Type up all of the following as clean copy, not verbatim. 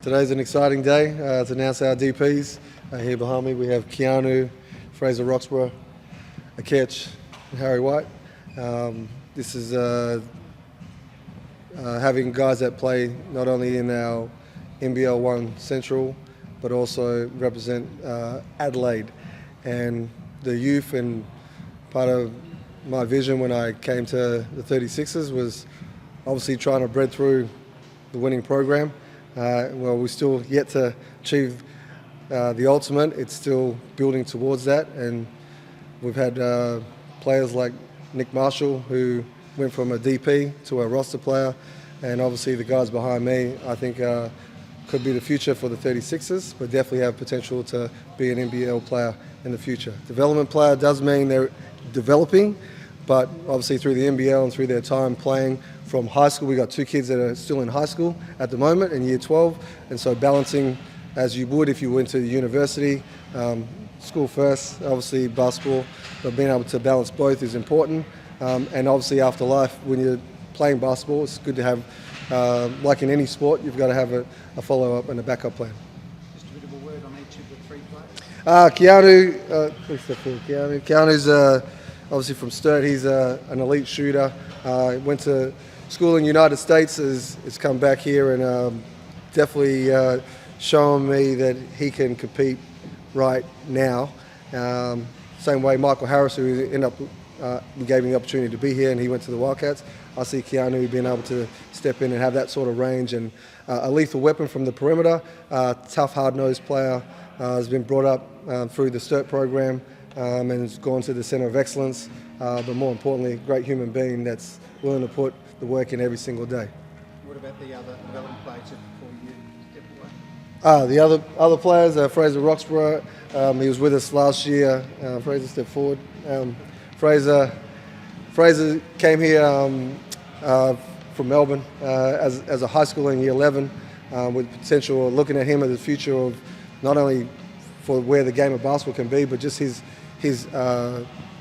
Today's an exciting day to announce our DPs. Here behind me we have Keanu, Fraser, Roxburgh, Akech, and Harvey White. This is having guys that play not only in our NBL1 Central, but also represent Adelaide. And the youth, and part of my vision when I came to the 36ers was obviously trying to break through the winning program. Well, we're still yet to achieve the ultimate. It's still building towards that, and we've had players like Nick Marshall, who went from a DP to a roster player, and obviously the guys behind me, I think could be the future for the 36ers, but definitely have potential to be an NBL player in the future. Development player does mean they're developing, but obviously through the NBL and through their time playing from high school, we got two kids that are still in high school at the moment in year 12, and so balancing as you would if you went to university, school first, obviously basketball, but being able to balance both is important. And obviously after life, when you're playing basketball, it's good to have, like in any sport, you've got to have a follow-up and a backup plan. Just a bit of a word on each of the three players. Keanu's obviously from Sturt. He's an elite shooter. Went to school in the United States, has come back here and definitely shown me that he can compete right now. Same way Michael Harris, who we gave him the opportunity to be here, and he went to the Wildcats. I see Keanu being able to step in and have that sort of range, and a lethal weapon from the perimeter. Tough, hard-nosed player, has been brought up through the Sturt program and has gone to the Centre of Excellence. But more importantly, great human being that's willing to put the work in every single day. What about the other development players before you step away? The other players, Fraser Roxburgh, he was with us last year. Fraser, step forward. Fraser came here from Melbourne as a high schooler in year 11 with potential of looking at him as the future of not only for where the game of basketball can be, but just his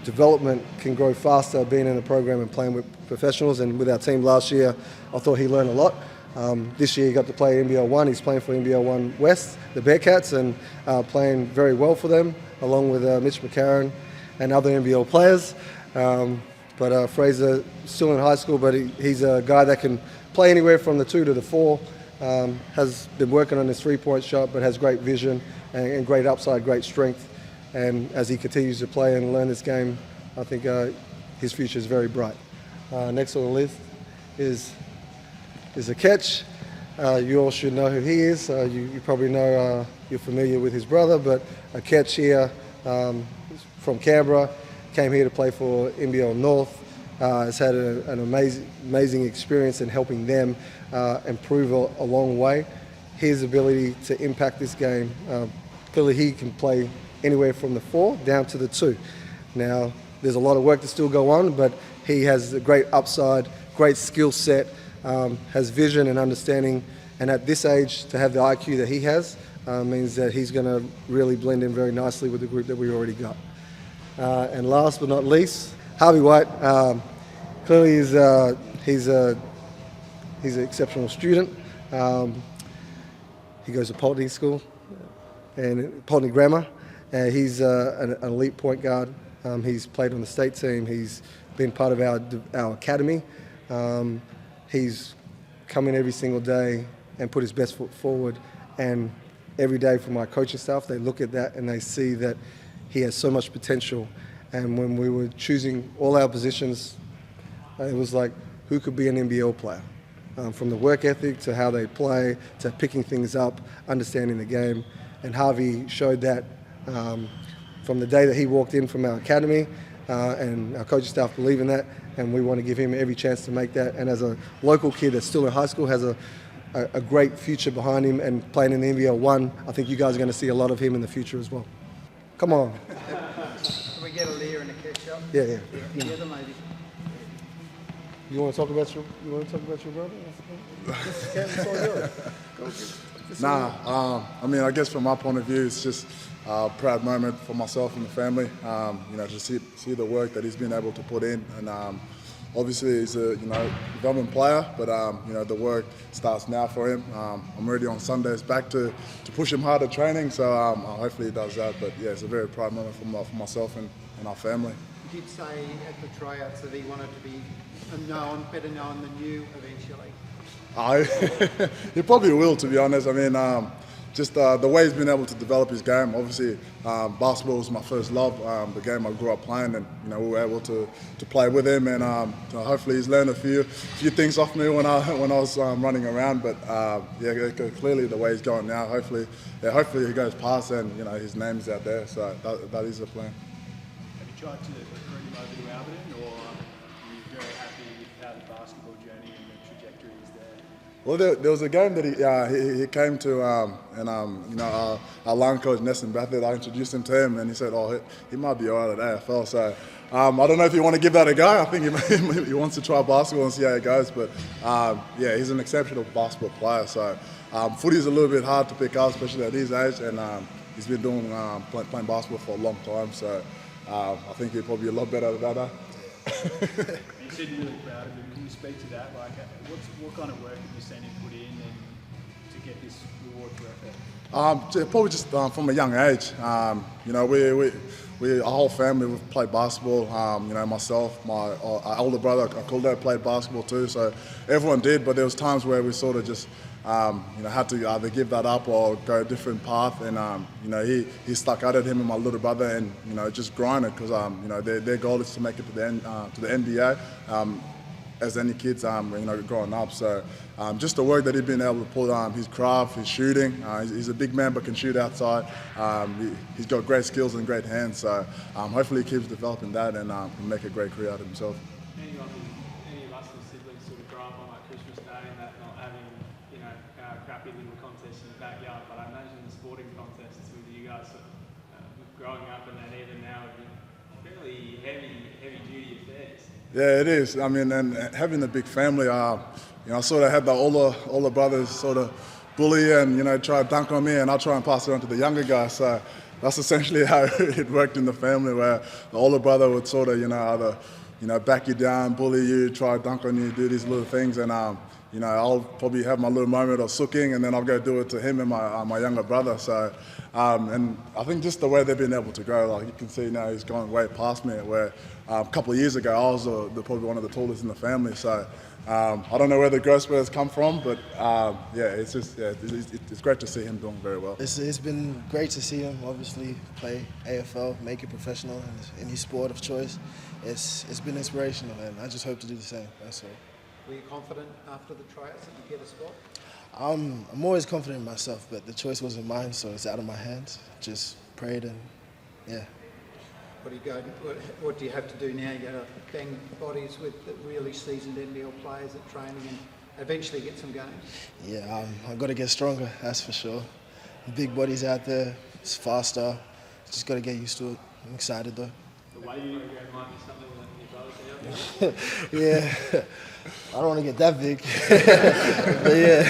development can grow faster being in the program and playing with professionals. And with our team last year, I thought he learned a lot. This year he got to play NBL1. He's playing for NBL1 West, the Bearcats, and playing very well for them, along with Mitch McCarron and other NBL players. But Fraser still in high school, but he's a guy that can play anywhere from the 2 to the 4. Has been working on his three-point shot, but has great vision and great upside, great strength. And as he continues to play and learn this game, I think his future is very bright. Next on the list is Akech. You all should know who he is. You probably know, you're familiar with his brother, but Akech here from Canberra, came here to play for NBL North. Has had an amazing experience in helping them improve a long way. His ability to impact this game, clearly he can play anywhere from the 4 down to the 2. Now, there's a lot of work to still go on, but he has a great upside, great skill set, has vision and understanding, and at this age, to have the IQ that he has means that he's going to really blend in very nicely with the group that we already got. And last but not least, Harvey White. Clearly he's an exceptional student. He goes to Pulteney School and Pulteney Grammar. He's an elite point guard. He's played on the state team. He's been part of our academy. He's come in every single day and put his best foot forward. And every day from my coaching staff, they look at that and they see that he has so much potential. And when we were choosing all our positions, it was like, who could be an NBL player? From the work ethic to how they play, to picking things up, understanding the game. And Harvey showed that from the day that he walked in from our academy, and our coaching staff believe in that, and we want to give him every chance to make that. And as a local kid that's still in high school, has a great future behind him and playing in the NBL1, I think you guys are going to see a lot of him in the future as well. Come on. Can we get Aliir and Akech up? Yeah. Together, maybe. You want to talk about your brother? I mean, I guess from my point of view, it's just a proud moment for myself and the family. To see the work that he's been able to put in, and obviously he's a development player, but the work starts now for him. I'm ready on Sundays back to push him hard at training, so hopefully he does that. But yeah, it's a very proud moment for myself and our family. He did say at the tryouts that he wanted to be better known than you eventually. He probably will, to be honest. I mean, just the way he's been able to develop his game. Obviously, basketball was my first love, the game I grew up playing, and we were able to play with him. And hopefully, he's learned a few things off me when I was running around. But yeah, clearly the way he's going now. Hopefully he goes past, and his name's out there. So that is the plan. Have you tried to recruit him over to Alberton, or are you very happy with how the basketball journey and the trajectory is there? Well, there was a game that he came to, and our line coach Nesson Bathurst, I introduced him to him, and he said, "Oh, he might be alright at AFL." So I don't know if you want to give that a go. I think he wants to try basketball and see how it goes. But yeah, he's an exceptional basketball player. So footy is a little bit hard to pick up, especially at his age, and he's been doing playing basketball for a long time. So I think he'll probably be a lot better at that. You said you're really proud of him. Can you speak to that? Like, what kind of work have you seen him put in and to get this reward for effort? Probably just from a young age. We our whole family, we've played basketball. Myself, my older brother, Akech, played basketball too. So everyone did, but there was times where we sort of just had to either give that up or go a different path. And he stuck at it, him and my little brother, and just grinded because their goal is to make it to the NBA. As any kids, growing up. So just the work that he's been able to put on, his craft, his shooting. He's a big man but can shoot outside. He's got great skills and great hands. So hopefully he keeps developing that and can make a great career out of himself. Any of us as siblings sort of grow up on like Christmas Day and that, not having crappy little contests in the backyard. But I imagine the sporting contests with you guys growing up and then even now would be fairly heavy duty affairs. Yeah, it is. I mean, and having a big family, I sort of had the older brothers sort of bully and try to dunk on me, and I try and pass it on to the younger guys. So that's essentially how it worked in the family, where the older brother would sort of either back you down, bully you, try to dunk on you, do these little things, and I'll probably have my little moment of sooking, and then I'll go do it to him and my younger brother. So, and I think just the way they've been able to grow, like you can see now, he's gone way past me. Where a couple of years ago, I was probably one of the tallest in the family. So, I don't know where the growth spurts come from, but it's great to see him doing very well. It's been great to see him obviously play AFL, make it professional in his sport of choice. It's been inspirational, and I just hope to do the same. That's all. Were you confident after the tryouts that you get a spot? I'm always confident in myself, but the choice wasn't mine, so it's out of my hands. Just prayed and yeah. What do you have to do now? You got to bang bodies with the really seasoned NBL players at training and eventually get some games. Yeah, I've got to get stronger, that's for sure. Big bodies out there, it's faster. Just got to get used to it. I'm excited though. The way you program might be something that your brother's out there. Yeah, I don't want to get that big, but yeah.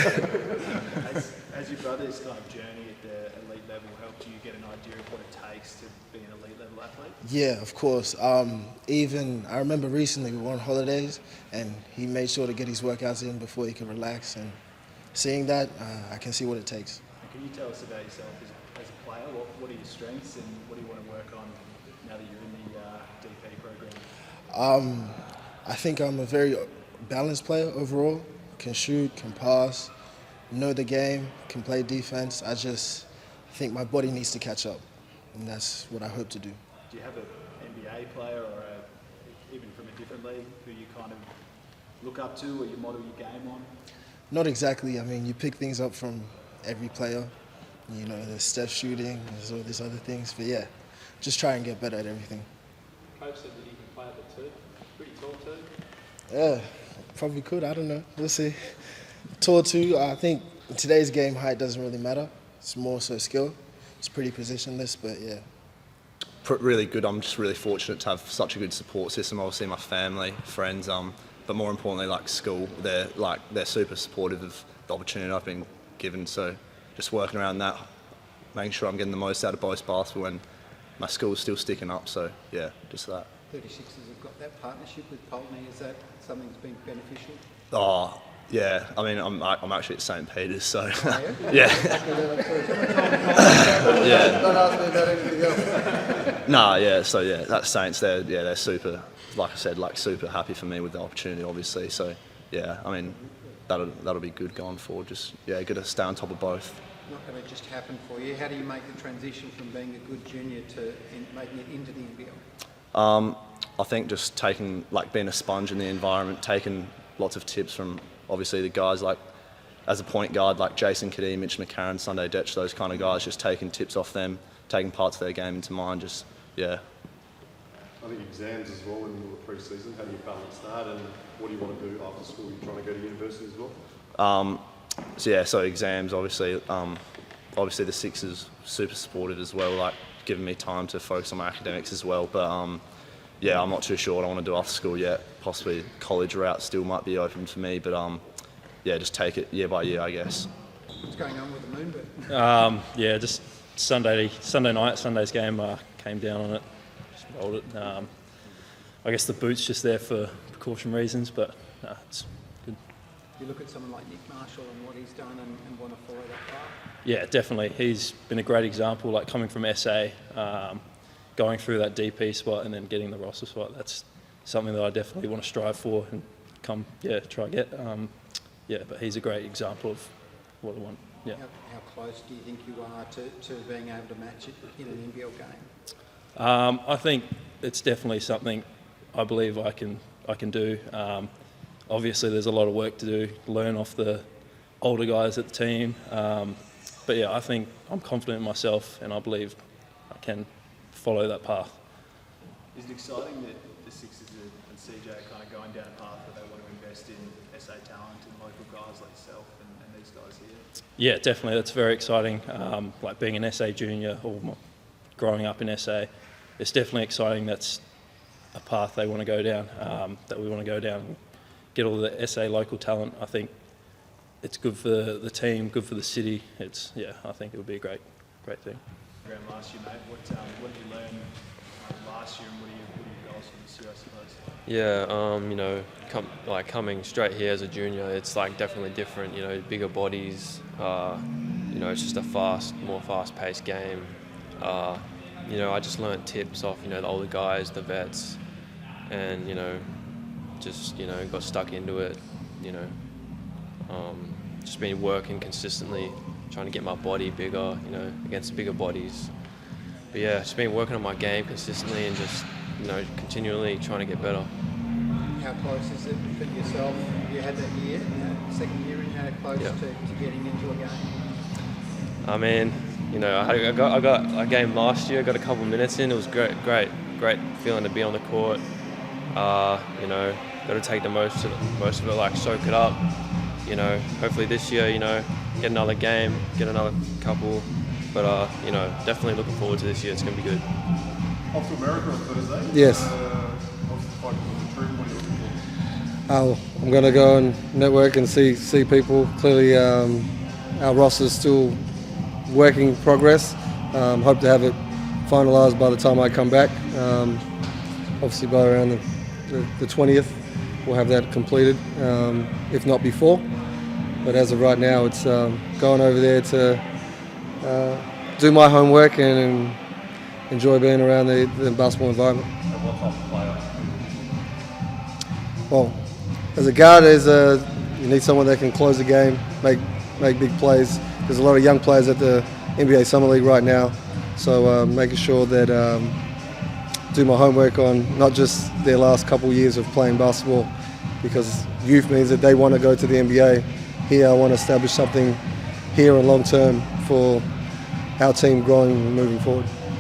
Has your brother's kind of journey at the elite level helped you get an idea of what it takes to be an elite level athlete? Yeah, of course. Even I remember recently we were on holidays, and he made sure to get his workouts in before he could relax. And seeing that, I can see what it takes. And can you tell us about yourself as a player? What are your strengths and what do you want to work on now that you're in the DP program? I think I'm a very balanced player overall. Can shoot, can pass, know the game, can play defense. I just think my body needs to catch up, and that's what I hope to do. Do you have an NBA player or even from a different league who you kind of look up to or you model your game on? Not exactly. I mean, you pick things up from every player. There's Steph shooting, there's all these other things. But yeah, just try and get better at everything. Coach said that you can play at the two. Pretty tall too. Yeah, probably could. I don't know. We'll see. Tall too. I think in today's game, height doesn't really matter. It's more so skill. It's pretty positionless, but yeah. Really good. I'm just really fortunate to have such a good support system. Obviously, my family, friends, but more importantly, like school. They're super supportive of the opportunity I've been given. So just working around that, making sure I'm getting the most out of both basketball, and my school's still sticking up. So yeah, just that. 36ers have got that partnership with Pulteney. Is that something that's been beneficial? Oh, yeah. I mean, I'm actually at St. Peter's, so Oh, yeah. Yeah. Don't ask me about anything else. Nah, yeah. So yeah, that's Saints. They're super. Like I said, like super happy for me with the opportunity, obviously. So yeah, I mean, that'll be good going forward. Just yeah, good to stay on top of both. Not going to just happen for you. How do you make the transition from being a good junior to making it into the NBL? I think just being a sponge in the environment, taking lots of tips from obviously the guys like as a point guard like Jason Kadee, Mitch McCarron, Sunday Detch, those kind of guys, just taking tips off them, taking parts of their game into mine, just yeah. I think exams as well in the pre-season, how do you balance that and what do you want to do after school? Are you trying to go to university as well? So exams, obviously the Sixers super supportive as well, like giving me time to focus on my academics as well. But yeah, I'm not too sure what I want to do after school yet. Possibly college route still might be open for me, but yeah, just take it year by year, I guess. What's going on with the Moonbit? Yeah, just Sunday night, Sunday's game, came down on it, just rolled it. I guess the boot's just there for precaution reasons, but it's good. You look at someone like Nick Marshall and what he's done and want to follow that path? Yeah, definitely. He's been a great example, like coming from SA, going through that DP spot and then getting the roster spot. That's something that I definitely want to strive for and try to get. But he's a great example of what I want. Yeah. How close do you think you are to being able to match it in an NBL game? I think it's definitely something I believe I can do. Obviously, there's a lot of work to do, learn off the older guys at the team. But yeah, I think I'm confident in myself and I believe I can follow that path. Is it exciting that the Sixers and CJ are kind of going down a path that they want to invest in SA talent and local guys like yourself and these guys here? Yeah, definitely. That's very exciting. Like being an SA junior or growing up in SA, it's definitely exciting. That's a path they want to go down, that we want to go down and get all the SA local talent. I think it's good for the team, good for the city. I think it would be a great thing. Last year, mate, what did you learn last year and what are your goals for this year, I suppose? Yeah, coming straight here as a junior, it's like definitely different. Bigger bodies. It's just a more fast-paced game. I just learnt tips off the older guys, the vets, and got stuck into it. Just been working consistently, trying to get my body bigger, against bigger bodies. But yeah, just been working on my game consistently and just, continually trying to get better. How close is it for yourself? You had that year, second year, and how close to getting into a game? I mean, I got a game last year, got a couple of minutes in. It was great feeling to be on the court. Got to take the most of it, like soak it up. Hopefully this year, get another game, get another couple. But, definitely looking forward to this year. It's going to be good. Off to America on Thursday? Yes. I'm going to go and network and see people. Clearly, our roster's still work in progress. Hope to have it finalised by the time I come back. Obviously, by around the 20th, we'll have that completed, if not before. But as of right now, it's going over there to do my homework and enjoy being around the basketball environment. And what type of player? Well, as a guard, you need someone that can close the game, make big plays. There's a lot of young players at the NBA Summer League right now, so making sure that do my homework on not just their last couple years of playing basketball, because youth means that they want to go to the NBA. Here, I want to establish something here and long term for our team growing and moving forward.